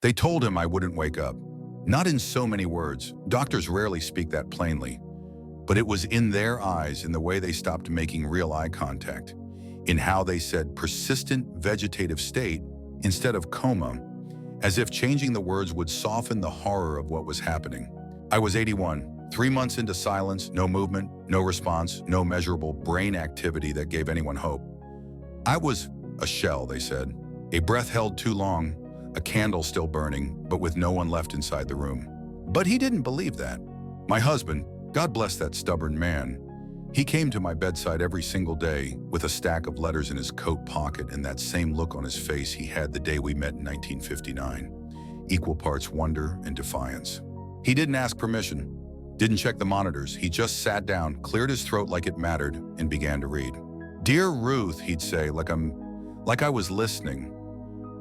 They told him I wouldn't wake up. Not in so many words. Doctors rarely speak that plainly. But it was in their eyes, in the way they stopped making real eye contact, in how they said persistent vegetative state instead of coma, as if changing the words would soften the horror of what was happening. I was 81, 3 months into silence, no movement, no response, no measurable brain activity that gave anyone hope. I was a shell, they said. A breath held too long, a candle still burning, but with no one left inside the room. But he didn't believe that. My husband, God bless that stubborn man, he came to my bedside every single day with a stack of letters in his coat pocket and that same look on his face he had the day we met in 1959, equal parts wonder and defiance. He didn't ask permission, didn't check the monitors. He just sat down, cleared his throat like it mattered, and began to read. "Dear Ruth," he'd say, like I was listening,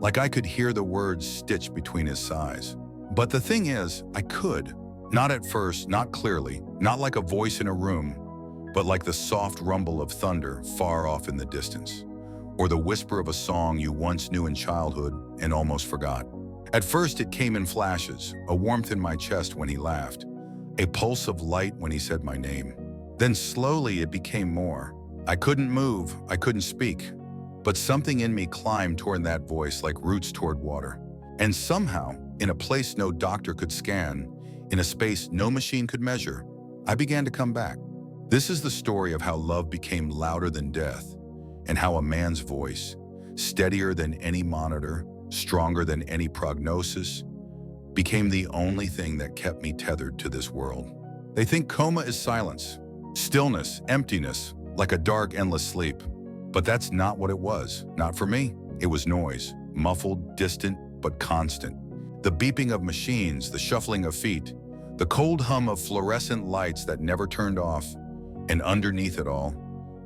like I could hear the words stitched between his sighs. But the thing is, I could. Not at first, not clearly, not like a voice in a room, but like the soft rumble of thunder far off in the distance, or the whisper of a song you once knew in childhood and almost forgot. At first it came in flashes, a warmth in my chest when he laughed, a pulse of light when he said my name. Then slowly it became more. I couldn't move, I couldn't speak, but something in me climbed toward that voice like roots toward water. And somehow, in a place no doctor could scan, in a space no machine could measure, I began to come back. This is the story of how love became louder than death, and how a man's voice, steadier than any monitor, stronger than any prognosis, became the only thing that kept me tethered to this world. They think coma is silence, stillness, emptiness, like a dark, endless sleep. But that's not what it was. Not for me. It was noise, muffled, distant, but constant. The beeping of machines, the shuffling of feet, the cold hum of fluorescent lights that never turned off, and underneath it all,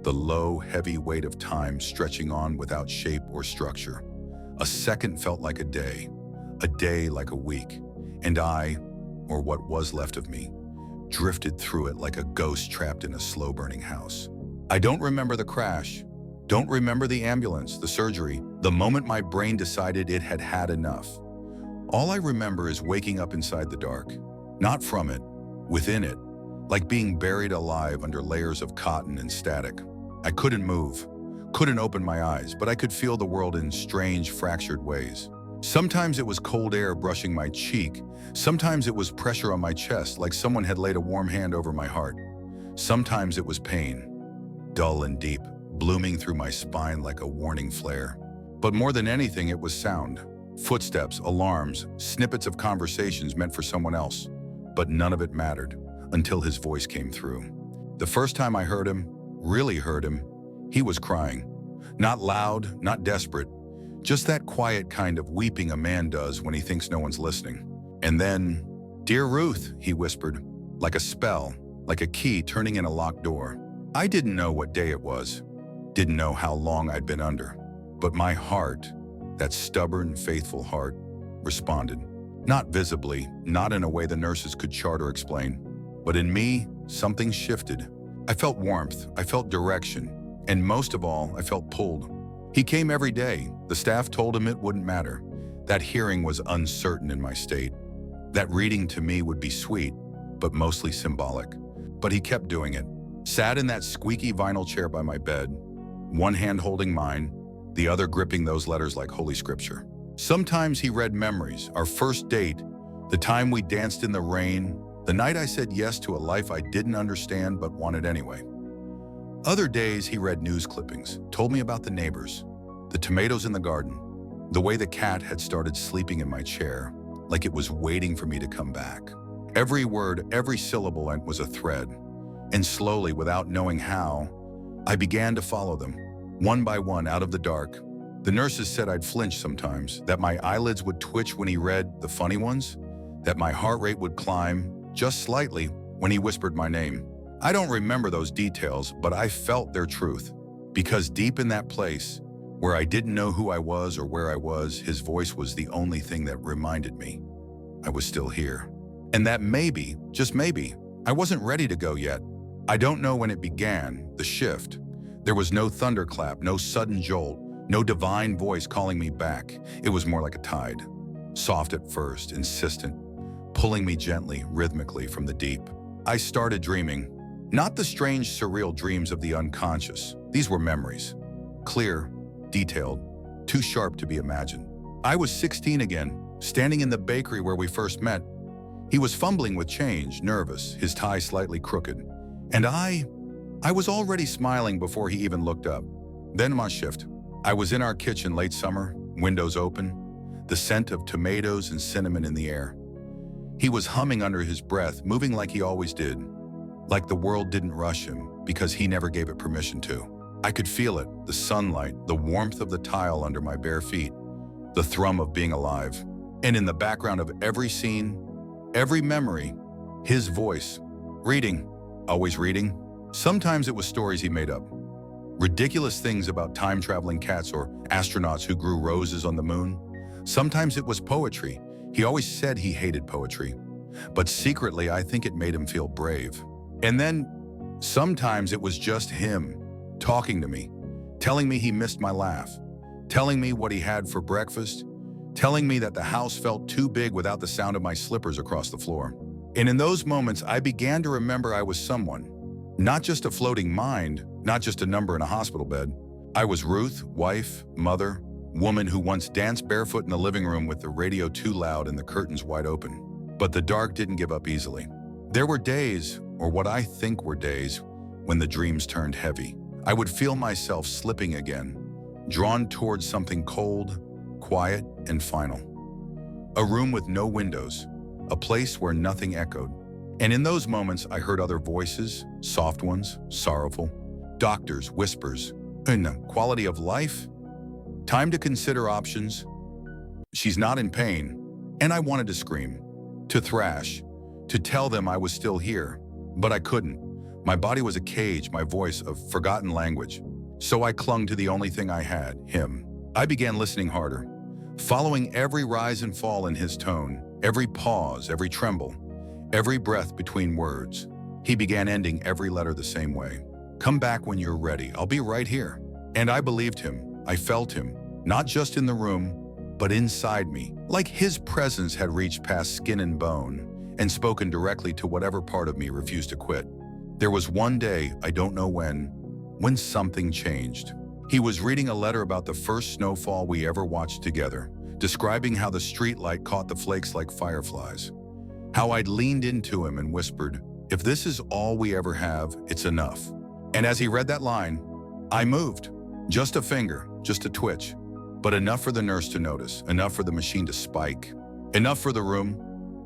the low, heavy weight of time stretching on without shape or structure. A second felt like a day like a week, and I, or what was left of me, drifted through it like a ghost trapped in a slow-burning house. I don't remember the crash, don't remember the ambulance, the surgery, the moment my brain decided it had had enough. All I remember is waking up inside the dark, not from it, within it, like being buried alive under layers of cotton and static. I couldn't move, couldn't open my eyes, but I could feel the world in strange, fractured ways. Sometimes it was cold air brushing my cheek. Sometimes it was pressure on my chest, like someone had laid a warm hand over my heart. Sometimes it was pain, dull and deep, blooming through my spine like a warning flare. But more than anything, it was sound. Footsteps, alarms, snippets of conversations meant for someone else. But none of it mattered until his voice came through. The first time I heard him, really heard him, he was crying. Not loud, not desperate, just that quiet kind of weeping a man does when he thinks no one's listening. And then, "Dear Ruth," he whispered, like a spell, like a key turning in a locked door. I didn't know what day it was, didn't know how long I'd been under, but my heart, that stubborn, faithful heart, responded. Not visibly, not in a way the nurses could chart or explain, but in me, something shifted. I felt warmth, I felt direction, and most of all, I felt pulled. He came every day. The staff told him it wouldn't matter. That hearing was uncertain in my state. That reading to me would be sweet, but mostly symbolic. But he kept doing it. Sat in that squeaky vinyl chair by my bed, one hand holding mine, the other gripping those letters like Holy Scripture. Sometimes he read memories, our first date, the time we danced in the rain, the night I said yes to a life I didn't understand but wanted anyway. Other days he read news clippings, told me about the neighbors, the tomatoes in the garden, the way the cat had started sleeping in my chair, like it was waiting for me to come back. Every word, every syllable was a thread, and slowly, without knowing how, I began to follow them, one by one out of the dark. The nurses said I'd flinch sometimes, that my eyelids would twitch when he read the funny ones, that my heart rate would climb, just slightly, when he whispered my name. I don't remember those details, but I felt their truth, because deep in that place, where I didn't know who I was or where I was, his voice was the only thing that reminded me I was still here. And that maybe, just maybe, I wasn't ready to go yet. I don't know when it began, the shift. There was no thunderclap, no sudden jolt, no divine voice calling me back. It was more like a tide. soft at first, insistent, pulling me gently, rhythmically from the deep. I started dreaming, not the strange, surreal dreams of the unconscious. These were memories, clear, detailed, too sharp to be imagined. I was 16 again, standing in the bakery where we first met. He was fumbling with change, nervous, his tie slightly crooked. And I was already smiling before he even looked up. Then my shift. I was in our kitchen late summer, windows open, the scent of tomatoes and cinnamon in the air. He was humming under his breath, moving like he always did, like the world didn't rush him because he never gave it permission to. I could feel it, the sunlight, the warmth of the tile under my bare feet, the thrum of being alive. And in the background of every scene, every memory, his voice, reading, always reading. Sometimes it was stories he made up, ridiculous things about time-traveling cats or astronauts who grew roses on the moon. Sometimes it was poetry. He always said he hated poetry, but secretly I think it made him feel brave. And then sometimes it was just him talking to me, telling me he missed my laugh, telling me what he had for breakfast, telling me that the house felt too big without the sound of my slippers across the floor. And in those moments, I began to remember I was someone, not just a floating mind, not just a number in a hospital bed. I was Ruth, wife, mother, woman who once danced barefoot in the living room with the radio too loud and the curtains wide open. But the dark didn't give up easily. There were days, or what I think were days, when the dreams turned heavy. I would feel myself slipping again, drawn towards something cold, quiet, and final. A room with no windows, a place where nothing echoed. And in those moments, I heard other voices, soft ones, sorrowful, doctors, whispers, and quality of life, time to consider options. She's not in pain. And I wanted to scream, to thrash, to tell them I was still here, but I couldn't. My body was a cage, my voice a forgotten language. So I clung to the only thing I had, him. I began listening harder, following every rise and fall in his tone, every pause, every tremble, every breath between words. He began ending every letter the same way. Come back when you're ready. I'll be right here. And I believed him. I felt him, not just in the room, but inside me, like his presence had reached past skin and bone and spoken directly to whatever part of me refused to quit. There was one day, I don't know when something changed. He was reading a letter about the first snowfall we ever watched together, describing how the streetlight caught the flakes like fireflies, how I'd leaned into him and whispered, "If this is all we ever have, it's enough." And as he read that line, I moved. Just a finger, just a twitch, but enough for the nurse to notice, enough for the machine to spike, enough for the room,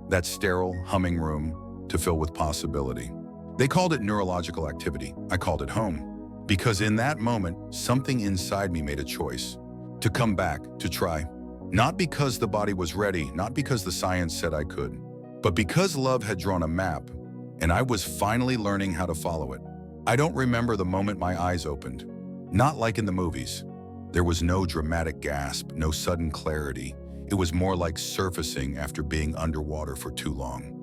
that sterile, humming room, to fill with possibility. They called it neurological activity. I called it home. Because in that moment, something inside me made a choice. To come back, to try. Not because the body was ready, not because the science said I could, but because love had drawn a map, and I was finally learning how to follow it. I don't remember the moment my eyes opened. Not like in the movies. There was no dramatic gasp, no sudden clarity. It was more like surfacing after being underwater for too long.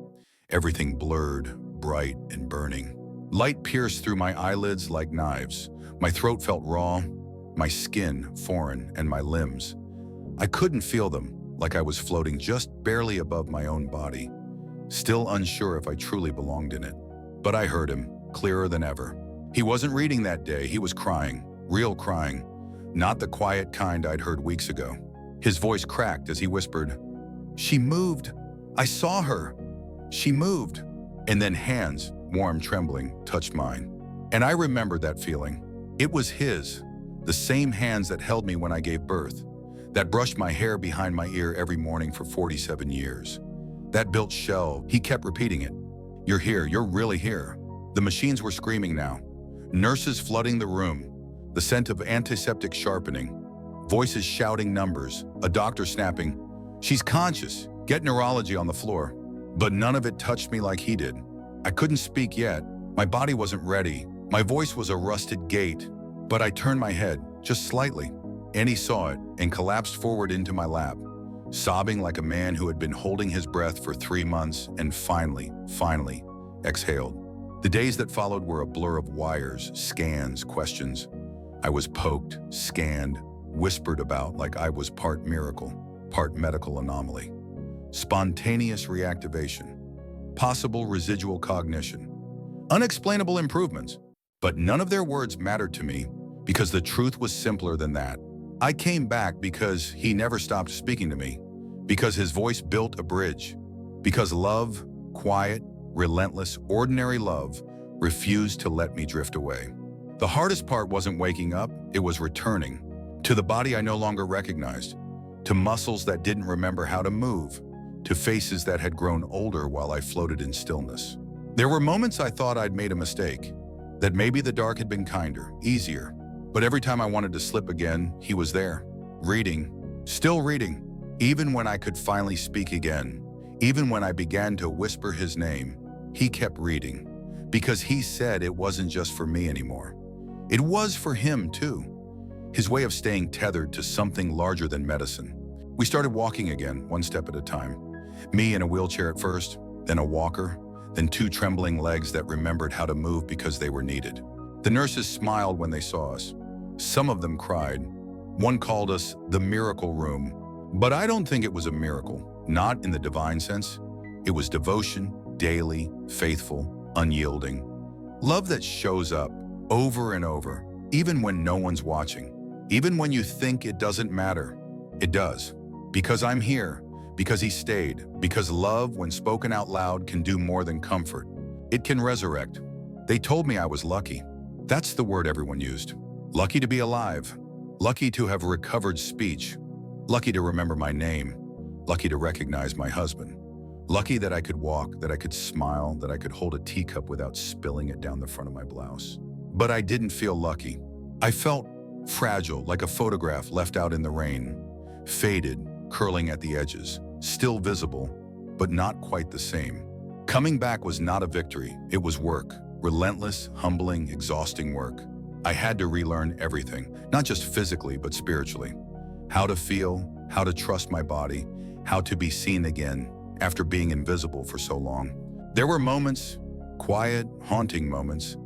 Everything blurred, bright and burning. Light pierced through my eyelids like knives. My throat felt raw, my skin foreign, and my limbs. I couldn't feel them, like I was floating just barely above my own body, still unsure if I truly belonged in it. But I heard him, clearer than ever. He wasn't reading that day, he was crying, real crying, not the quiet kind I'd heard weeks ago. His voice cracked as he whispered, "She moved. I saw her. She moved." And then hands, warm, trembling, touched mine. And I remembered that feeling. It was his, the same hands that held me when I gave birth, that brushed my hair behind my ear every morning for 47 years. That built shell, he kept repeating it. "You're here, you're really here." The machines were screaming now. Nurses flooding the room, the scent of antiseptic sharpening, voices shouting numbers, a doctor snapping, "She's conscious, get neurology on the floor." But none of it touched me like he did. I couldn't speak yet. My body wasn't ready. My voice was a rusted gate. But I turned my head, just slightly, and he saw it and collapsed forward into my lap, sobbing like a man who had been holding his breath for 3 months and finally exhaled. The days that followed were a blur of wires, scans, questions. I was poked, scanned, whispered about like I was part miracle, part medical anomaly. spontaneous reactivation, possible residual cognition, unexplainable improvements. But none of their words mattered to me because the truth was simpler than that. I came back because he never stopped speaking to me, because his voice built a bridge, because love, quiet, relentless, ordinary love, refused to let me drift away. The hardest part wasn't waking up, it was returning to the body I no longer recognized, to muscles that didn't remember how to move, to faces that had grown older while I floated in stillness. There were moments I thought I'd made a mistake, that maybe the dark had been kinder, easier. But every time I wanted to slip again, he was there, reading, still reading. Even when I could finally speak again, even when I began to whisper his name, he kept reading, because he said it wasn't just for me anymore. It was for him too. His way of staying tethered to something larger than medicine. We started walking again, one step at a time. Me in a wheelchair at first, then a walker, then two trembling legs that remembered how to move because they were needed. The nurses smiled when they saw us. Some of them cried. One called us the miracle room. But I don't think it was a miracle, not in the divine sense. It was devotion, daily, faithful, unyielding. Love that shows up over and over, even when no one's watching. Even when you think it doesn't matter, it does. Because I'm here, because he stayed, because love, when spoken out loud, can do more than comfort. It can resurrect. They told me I was lucky. That's the word everyone used. Lucky to be alive. Lucky to have recovered speech. Lucky to remember my name. Lucky to recognize my husband. Lucky that I could walk, that I could smile, that I could hold a teacup without spilling it down the front of my blouse. But I didn't feel lucky. I felt fragile, like a photograph left out in the rain. Faded, curling at the edges, still visible, but not quite the same. Coming back was not a victory, it was work. Relentless, humbling, exhausting work. I had to relearn everything, not just physically, but spiritually. How to feel, how to trust my body, how to be seen again after being invisible for so long. There were moments, quiet, haunting moments,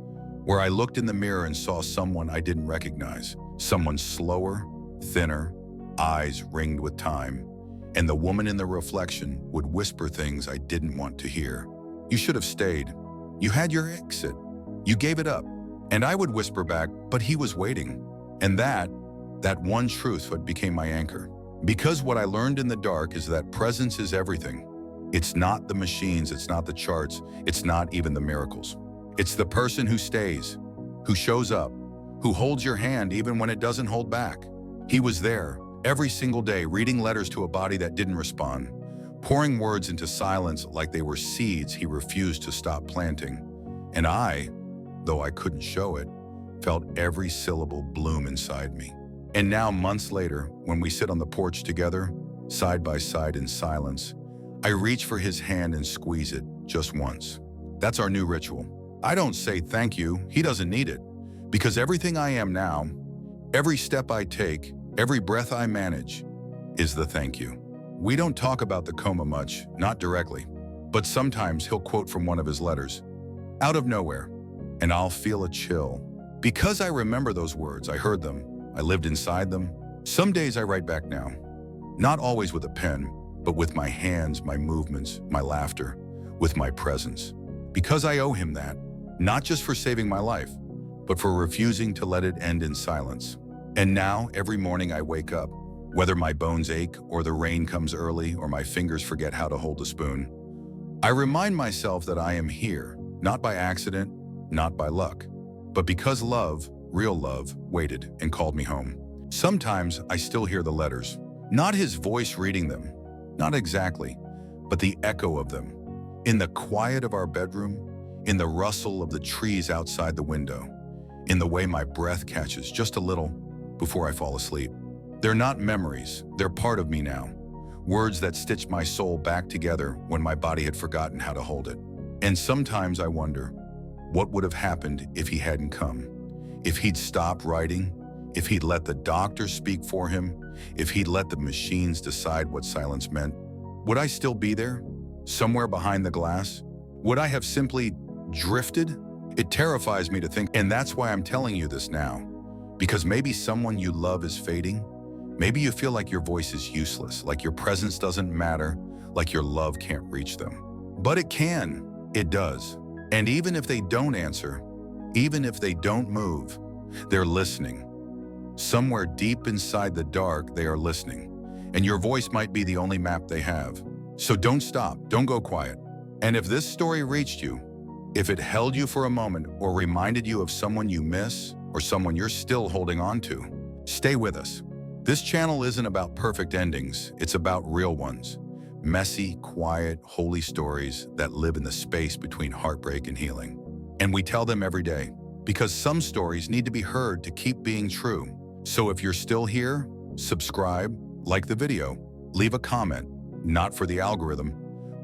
where I looked in the mirror and saw someone I didn't recognize. Someone slower, thinner, eyes ringed with time. And the woman in the reflection would whisper things I didn't want to hear. You should have stayed. You had your exit. You gave it up. And I would whisper back, but he was waiting. And that one truth what became my anchor. Because what I learned in the dark is that presence is everything. It's not the machines, it's not the charts, it's not even the miracles. It's the person who stays, who shows up, who holds your hand even when it doesn't hold back. He was there, every single day, reading letters to a body that didn't respond, pouring words into silence like they were seeds he refused to stop planting. And I, though I couldn't show it, felt every syllable bloom inside me. And now, months later, when we sit on the porch together, side by side in silence, I reach for his hand and squeeze it just once. That's our new ritual. I don't say thank you, he doesn't need it, because everything I am now, every step I take, every breath I manage, is the thank you. We don't talk about the coma much, not directly, but sometimes he'll quote from one of his letters, out of nowhere, and I'll feel a chill. Because I remember those words, I heard them, I lived inside them. Some days I write back now, not always with a pen, but with my hands, my movements, my laughter, with my presence. Because I owe him that, not just for saving my life, but for refusing to let it end in silence. And now, every morning I wake up, whether my bones ache or the rain comes early or my fingers forget how to hold a spoon, I remind myself that I am here, not by accident, not by luck, but because love, real love, waited and called me home. Sometimes I still hear the letters, not his voice reading them, not exactly, but the echo of them. In the quiet of our bedroom, in the rustle of the trees outside the window, in the way my breath catches just a little before I fall asleep. They're not memories, they're part of me now. Words that stitch my soul back together when my body had forgotten how to hold it. And sometimes I wonder, what would have happened if he hadn't come? If he'd stopped writing? If he'd let the doctor speak for him? If he'd let the machines decide what silence meant? Would I still be there? Somewhere behind the glass? Would I have simply drifted? It terrifies me to think, and that's why I'm telling you this now. Because maybe someone you love is fading. Maybe you feel like your voice is useless, like your presence doesn't matter, like your love can't reach them. But it can. It does. And even if they don't answer, even if they don't move, they're listening. Somewhere deep inside the dark, they are listening. And your voice might be the only map they have. So don't stop, don't go quiet. And if this story reached you, if it held you for a moment or reminded you of someone you miss or someone you're still holding on to, stay with us. This channel isn't about perfect endings, it's about real ones. Messy, quiet, holy stories that live in the space between heartbreak and healing. And we tell them every day, because some stories need to be heard to keep being true. So if you're still here, subscribe, like the video, leave a comment, not for the algorithm,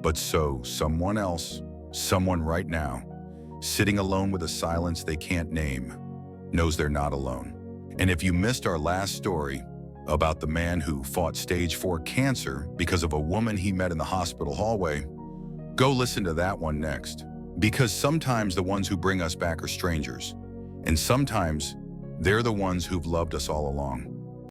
but so someone else, someone right now, sitting alone with a silence they can't name, knows they're not alone. And if you missed our last story about the man who fought stage 4 cancer because of a woman he met in the hospital hallway, go listen to that one next. Because sometimes the ones who bring us back are strangers, and sometimes they're the ones who've loved us all along.